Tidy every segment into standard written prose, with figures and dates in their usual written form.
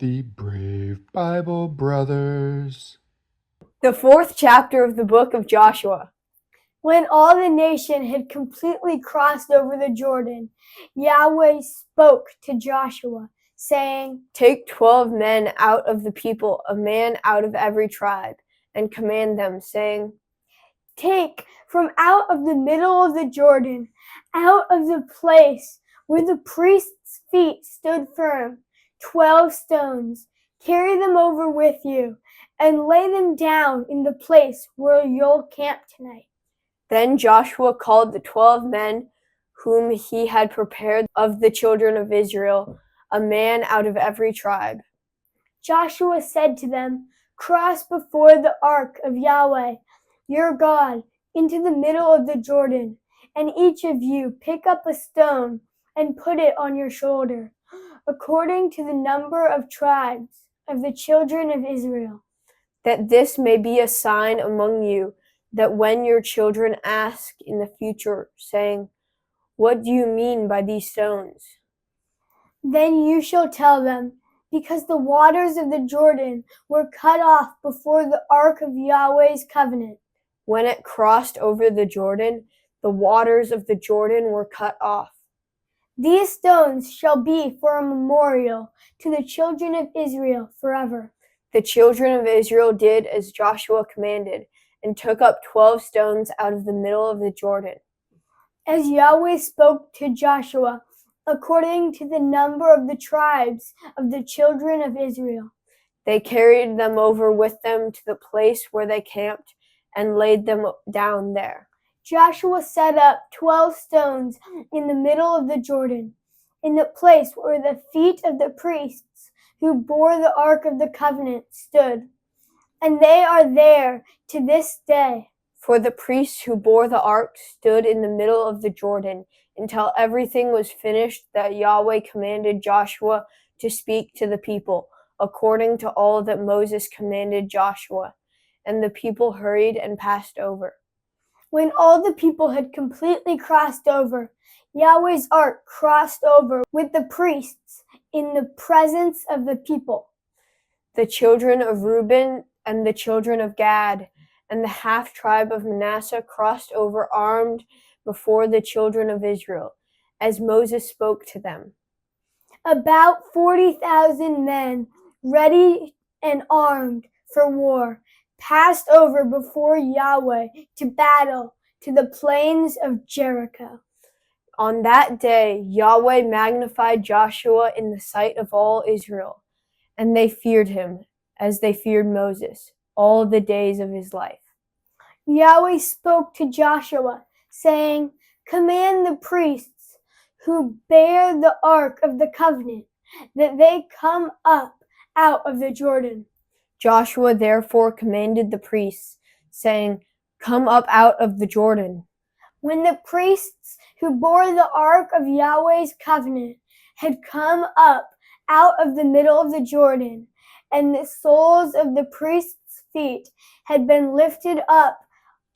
The Brave Bible Brothers. The fourth chapter of the book of Joshua. When all the nation had completely crossed over the Jordan, Yahweh spoke to Joshua, saying, "Take 12 men out of the people, a man out of every tribe, and command them, saying, Take from out of the middle of the Jordan, out of the place where the priest's feet stood firm, 12 stones. Carry them over with you, and lay them down in the place where you'll camp tonight." Then Joshua called the 12 men whom he had prepared of the children of Israel, a man out of every tribe. Joshua said to them, "Cross before the ark of Yahweh, your God, into the middle of the Jordan, and each of you pick up a stone and put it on your shoulder, according to the number of tribes of the children of Israel. That this may be a sign among you, that when your children ask in the future, saying, 'What do you mean by these stones?' Then you shall tell them, because the waters of the Jordan were cut off before the ark of Yahweh's covenant. When it crossed over the Jordan, the waters of the Jordan were cut off. These stones shall be for a memorial to the children of Israel forever." The children of Israel did as Joshua commanded, and took up 12 stones out of the middle of the Jordan, as Yahweh spoke to Joshua, according to the number of the tribes of the children of Israel. They carried them over with them to the place where they camped, and laid them down there. Joshua set up 12 stones in the middle of the Jordan, in the place where the feet of the priests who bore the ark of the covenant stood. And they are there to this day. For the priests who bore the ark stood in the middle of the Jordan until everything was finished that Yahweh commanded Joshua to speak to the people, according to all that Moses commanded Joshua. And the people hurried and passed over. When all the people had completely crossed over, Yahweh's ark crossed over with the priests in the presence of the people. The children of Reuben and the children of Gad and the half-tribe of Manasseh crossed over armed before the children of Israel, as Moses spoke to them. About 40,000 men, ready and armed for war, passed over before Yahweh to battle to the plains of Jericho. On that day, Yahweh magnified Joshua in the sight of all Israel, and they feared him as they feared Moses all the days of his life. Yahweh spoke to Joshua, saying, "Command the priests who bear the ark of the covenant that they come up out of the Jordan." Joshua therefore commanded the priests, saying, "Come up out of the Jordan." When the priests who bore the ark of Yahweh's covenant had come up out of the middle of the Jordan, and the soles of the priests' feet had been lifted up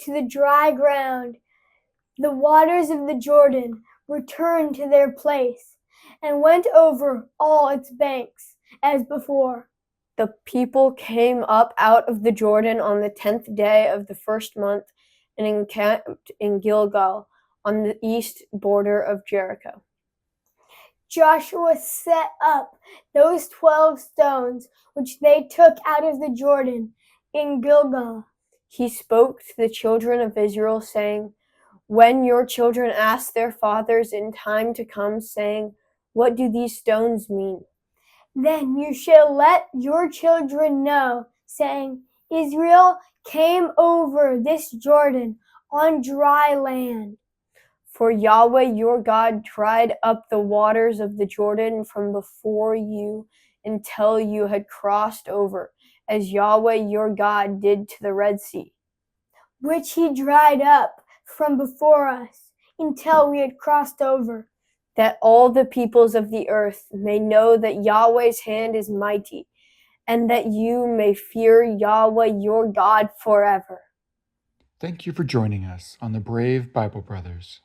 to the dry ground, the waters of the Jordan returned to their place and went over all its banks as before. The people came up out of the Jordan on the 10th day of the first month and encamped in Gilgal on the east border of Jericho. Joshua set up those 12 stones which they took out of the Jordan in Gilgal. He spoke to the children of Israel, saying, "When your children ask their fathers in time to come, saying, 'What do these stones mean?' then you shall let your children know, saying, 'Israel came over this Jordan on dry land.' For Yahweh your God dried up the waters of the Jordan from before you until you had crossed over, as Yahweh your God did to the Red Sea, which he dried up from before us until we had crossed over. That all the peoples of the earth may know that Yahweh's hand is mighty, and that you may fear Yahweh your God forever." Thank you for joining us on the Brave Bible Brothers.